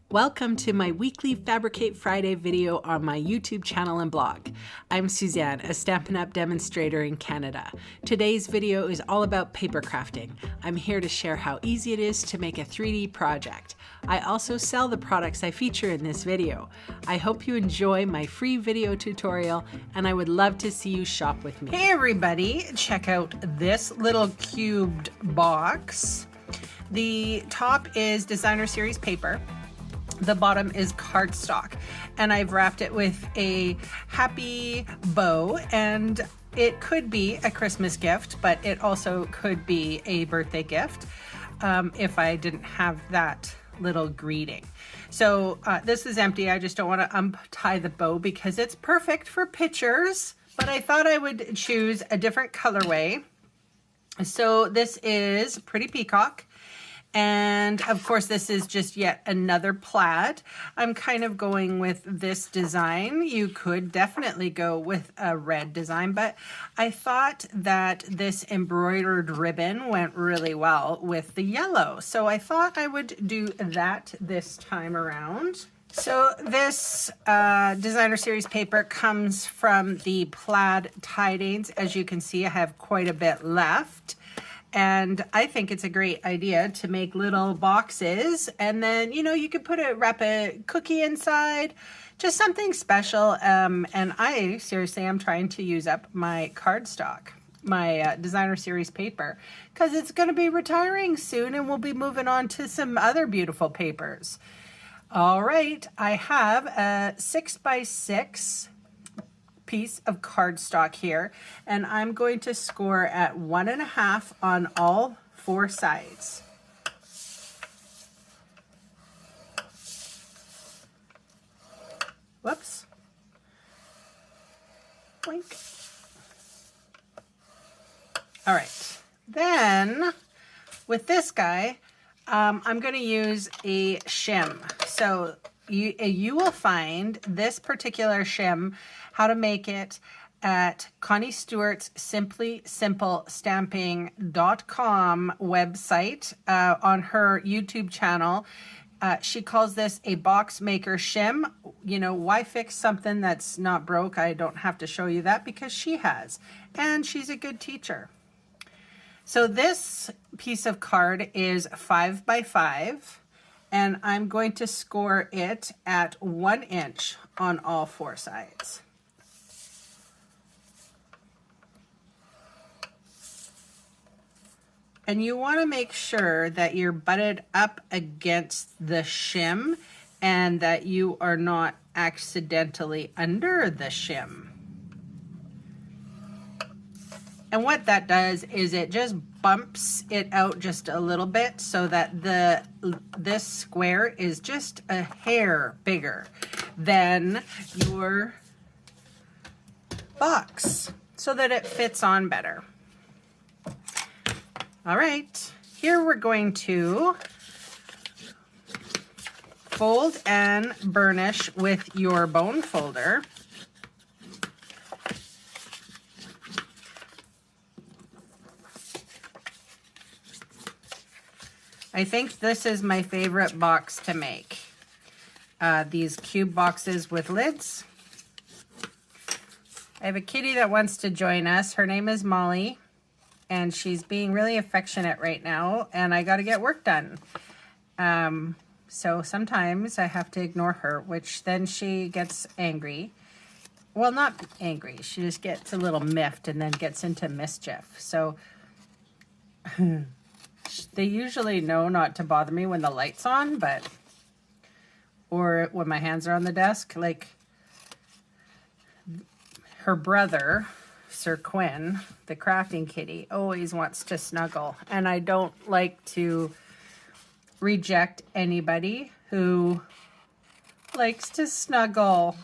Welcome to my weekly Fabricate Friday video on my YouTube channel and blog. I'm Suzanne, a Stampin' Up! Demonstrator in Canada. Today's video is all about paper crafting. I'm here to share how easy it is to make a 3D project. I also sell the products I feature in this video. I hope you enjoy my free video tutorial, and I would love to see you shop with me. Hey everybody, check out this little cubed box. The top is designer series paper. The bottom is cardstock, and I've wrapped it with a happy bow, and it could be a Christmas gift, but it also could be a birthday gift if I didn't have that little greeting. So this is empty. I just don't want to untie the bow because it's perfect for pictures, but I thought I would choose a different colorway. So this is Pretty Peacock. And of course, this is just yet another plaid. I'm kind of going with this design. You could definitely go with a red design, but I thought that this embroidered ribbon went really well with the yellow. So I thought I would do that this time around. So this designer series paper comes from the plaid tidings. As you can see, I have quite a bit left. And I think it's a great idea to make little boxes, and then, you know, you could wrap a cookie inside, just something special. And I seriously am trying to use up my cardstock, my designer series paper, because it's going to be retiring soon and we'll be moving on to some other beautiful papers. All right, I have a 6x6 piece of cardstock here, and I'm going to score at 1.5 on all 4 sides. Whoops. Blink. All right, then with this guy, I'm going to use a shim. So you will find this particular shim, how to make it, at Connie Stewart's simplysimplestamping.com website on her YouTube channel. She calls this a box maker shim. You know, why fix something that's not broke? I don't have to show you that because she has, and she's a good teacher. So this piece of card is 5x5, and I'm going to score it at 1 inch on all 4 sides. And you want to make sure that you're butted up against the shim and that you are not accidentally under the shim. And what that does is it just bumps it out just a little bit so that this square is just a hair bigger than your box so that it fits on better. All right, here we're going to fold and burnish with your bone folder. I think this is my favorite box to make. These cube boxes with lids. I have a kitty that wants to join us. Her name is Molly, and she's being really affectionate right now, and I got to get work done. So sometimes I have to ignore her, which then she gets angry. Well, not angry. She just gets a little miffed and then gets into mischief. So they usually know not to bother me when the light's on, or when my hands are on the desk. Like her brother, Sir Quinn, the crafting kitty, always wants to snuggle, and I don't like to reject anybody who likes to snuggle.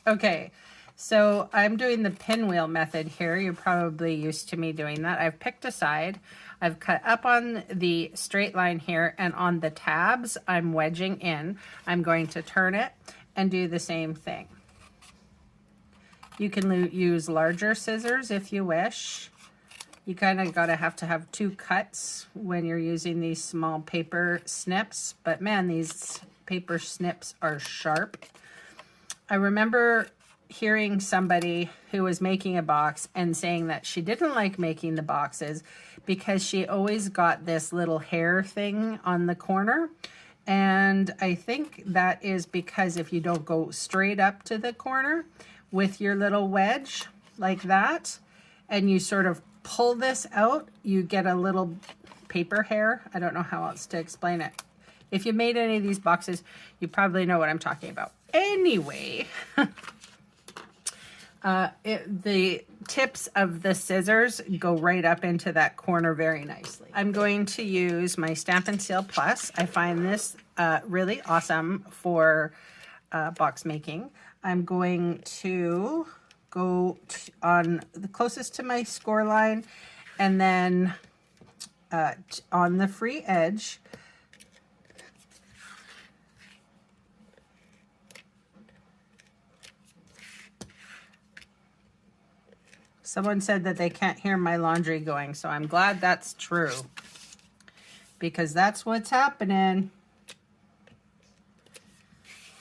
Okay, so I'm doing the pinwheel method here. You're probably used to me doing that. I've picked a side. I've cut up on the straight line here, and on the tabs I'm wedging in. I'm going to turn it and do the same thing. You can use larger scissors if you wish. You kind of have to have 2 cuts when you're using these small paper snips. But man, these paper snips are sharp. I remember hearing somebody who was making a box and saying that she didn't like making the boxes because she always got this little hair thing on the corner. And I think that is because if you don't go straight up to the corner with your little wedge like that, and you sort of pull this out, you get a little paper hair. I don't know how else to explain it. If you made any of these boxes, you probably know what I'm talking about. Anyway, the tips of the scissors go right up into that corner very nicely. I'm going to use my Stampin' Seal Plus. I find this really awesome for box making. I'm going to go on the closest to my score line, and then on the free edge, someone said that they can't hear my laundry going, so I'm glad that's true, because that's what's happening.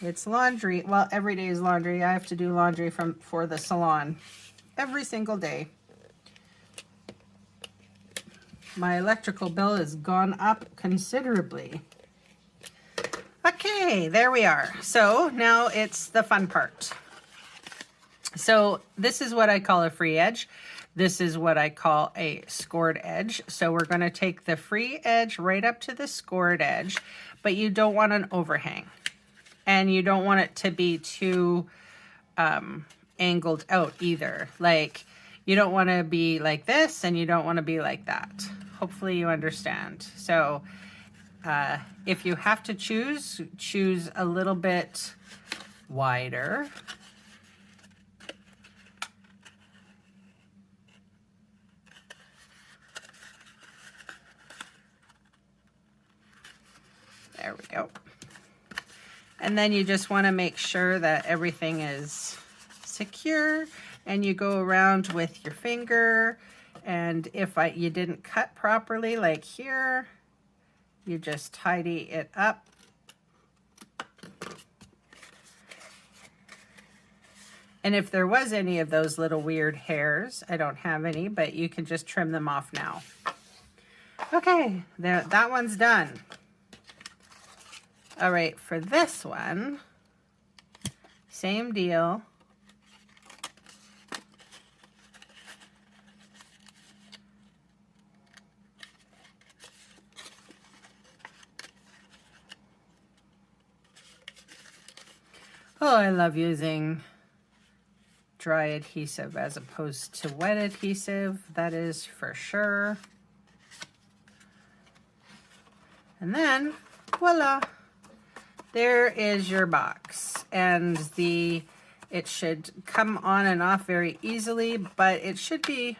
It's laundry. Well, every day is laundry. I have to do laundry for the salon every single day. My electrical bill has gone up considerably. Okay, there we are. So now it's the fun part. So this is what I call a free edge. This is what I call a scored edge. So we're going to take the free edge right up to the scored edge, but you don't want an overhang. And you don't want it to be too angled out either. Like, you don't want to be like this, and you don't want to be like that. Hopefully you understand. So if you have to choose a little bit wider. There we go. And then you just want to make sure that everything is secure, and you go around with your finger, and if you didn't cut properly, like here, you just tidy it up. And if there was any of those little weird hairs, I don't have any, but you can just trim them off now. Okay, that one's done. All right, for this one, same deal. Oh, I love using dry adhesive as opposed to wet adhesive, that is for sure. And then, voila. There is your box, and it should come on and off very easily, but it should be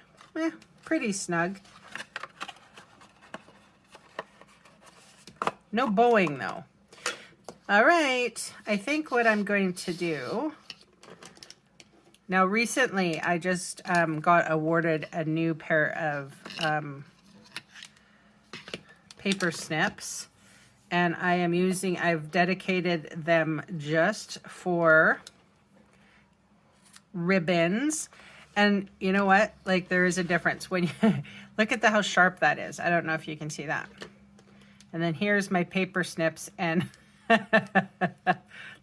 pretty snug. No bowing though. All right, I think what I'm going to do, now recently I just got awarded a new pair of paper snips. And I've dedicated them just for ribbons. And you know what? Like, there is a difference when you look at how sharp that is. I don't know if you can see that. And then here's my paper snips, and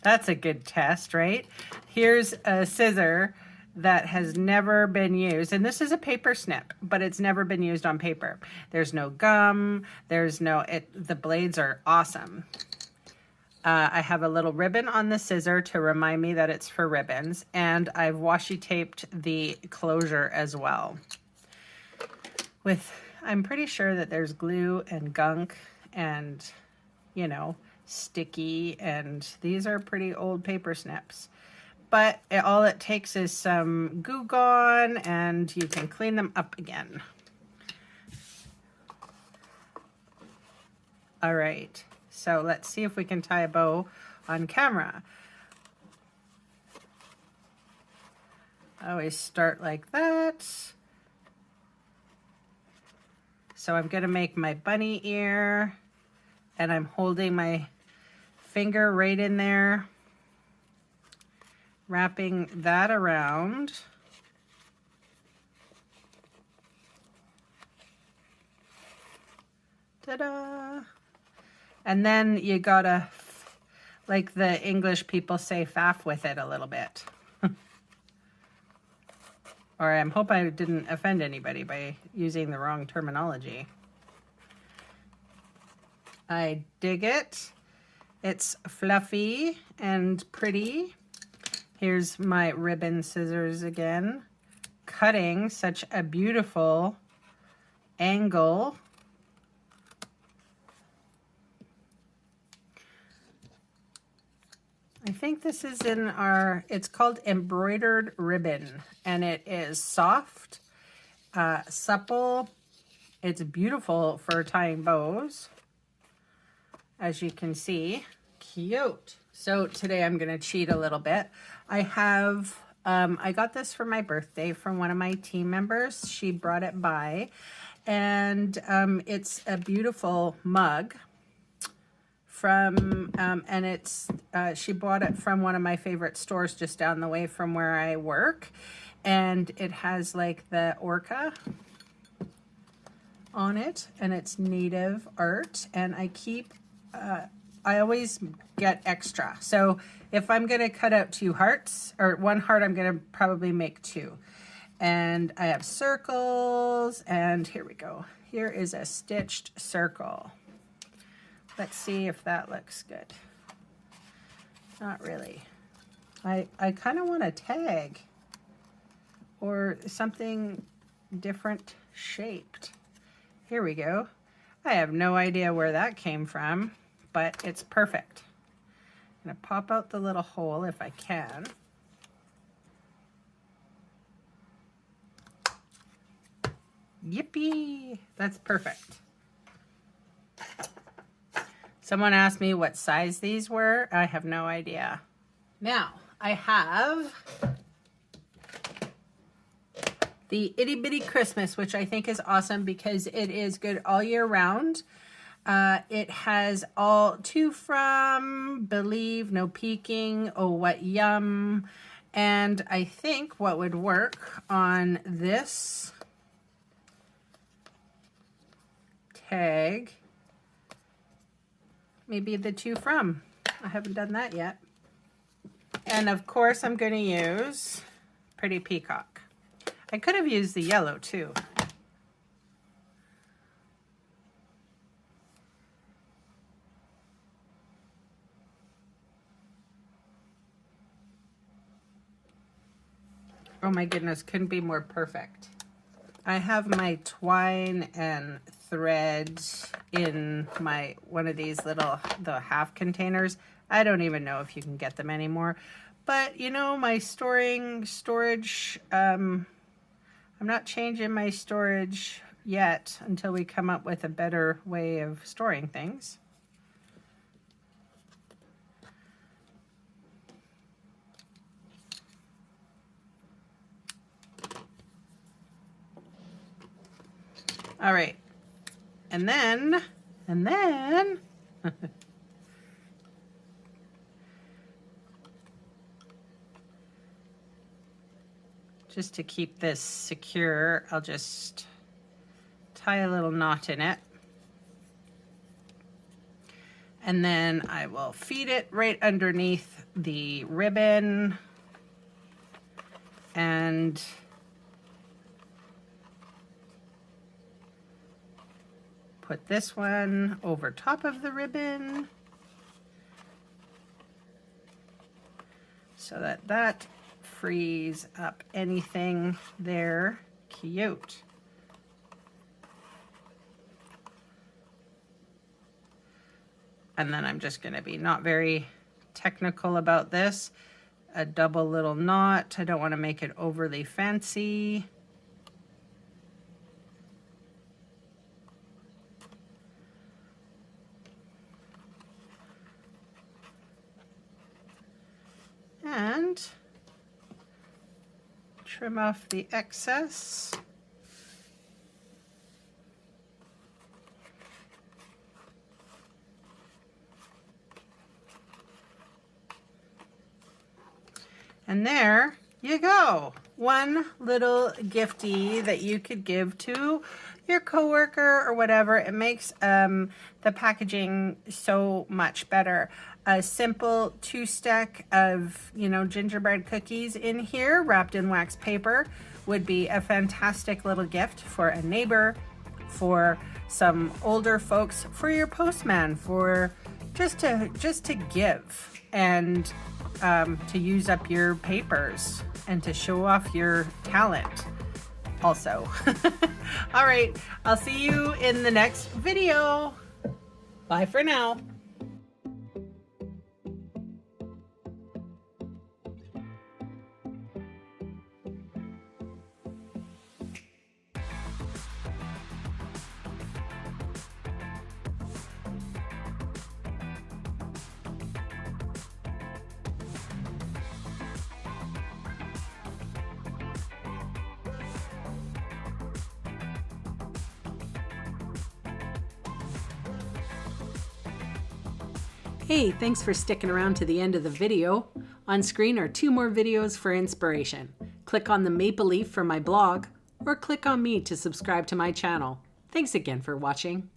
that's a good test, right? Here's a scissor that has never been used, and this is a paper snip, but it's never been used on paper. There's no gum, the blades are awesome. I have a little ribbon on the scissor to remind me that it's for ribbons, and I've washi taped the closure as well. I'm pretty sure that there's glue and gunk and, sticky, and these are pretty old paper snips. But all it takes is some Goo Gone, and you can clean them up again. All right, so let's see if we can tie a bow on camera. I always start like that. So I'm going to make my bunny ear, and I'm holding my finger right in there, wrapping that around. Ta-da! And then you gotta, like the English people say, faff with it a little bit. Or I hope I didn't offend anybody by using the wrong terminology. I dig it. It's fluffy and pretty. Here's my ribbon scissors again, cutting such a beautiful angle. I think this is in our, it's called embroidered ribbon, and it is soft, supple. It's beautiful for tying bows, as you can see. Cute. So today I'm going to cheat a little bit. I have, I got this for my birthday from one of my team members. She brought it by, and it's a beautiful mug. From and it's she bought it from one of my favorite stores just down the way from where I work, and it has like the orca on it, and it's native art, and I keep I always get extra. So if I'm gonna cut out 2 hearts or 1 heart, I'm gonna probably make 2. And I have circles, and here we go. Here is a stitched circle. Let's see if that looks good. Not really. I kind of want a tag or something different shaped. Here we go. I have no idea where that came from, but it's perfect. I'm gonna pop out the little hole if I can. Yippee! That's perfect. Someone asked me what size these were. I have no idea. Now, I have the Itty Bitty Christmas, which I think is awesome because it is good all year round. It has all to from, believe, no peeking, oh what yum. And I think what would work on this tag, maybe the to from. I haven't done that yet. And of course I'm going to use Pretty Peacock. I could have used the yellow too. Oh my goodness, couldn't be more perfect. I have my twine and thread in my one of these little the half containers. I don't even know if you can get them anymore, but you know, my storage I'm not changing my storage yet until we come up with a better way of storing things. All right, and then just to keep this secure, I'll just tie a little knot in it. And then I will feed it right underneath the ribbon and put this one over top of the ribbon so that that frees up anything there. Cute. And then I'm just going to be not very technical about this. A double little knot. I don't want to make it overly fancy. And trim off the excess. And there you go. One little gifty that you could give to your coworker or whatever. It makes the packaging so much better. A simple 2-stack of, gingerbread cookies in here wrapped in wax paper would be a fantastic little gift for a neighbor, for some older folks, for your postman, for just to give and to use up your papers and to show off your talent also. All right, I'll see you in the next video. Bye for now. Hey, thanks for sticking around to the end of the video. On screen are 2 more videos for inspiration. Click on the maple leaf for my blog, or click on me to subscribe to my channel. Thanks again for watching.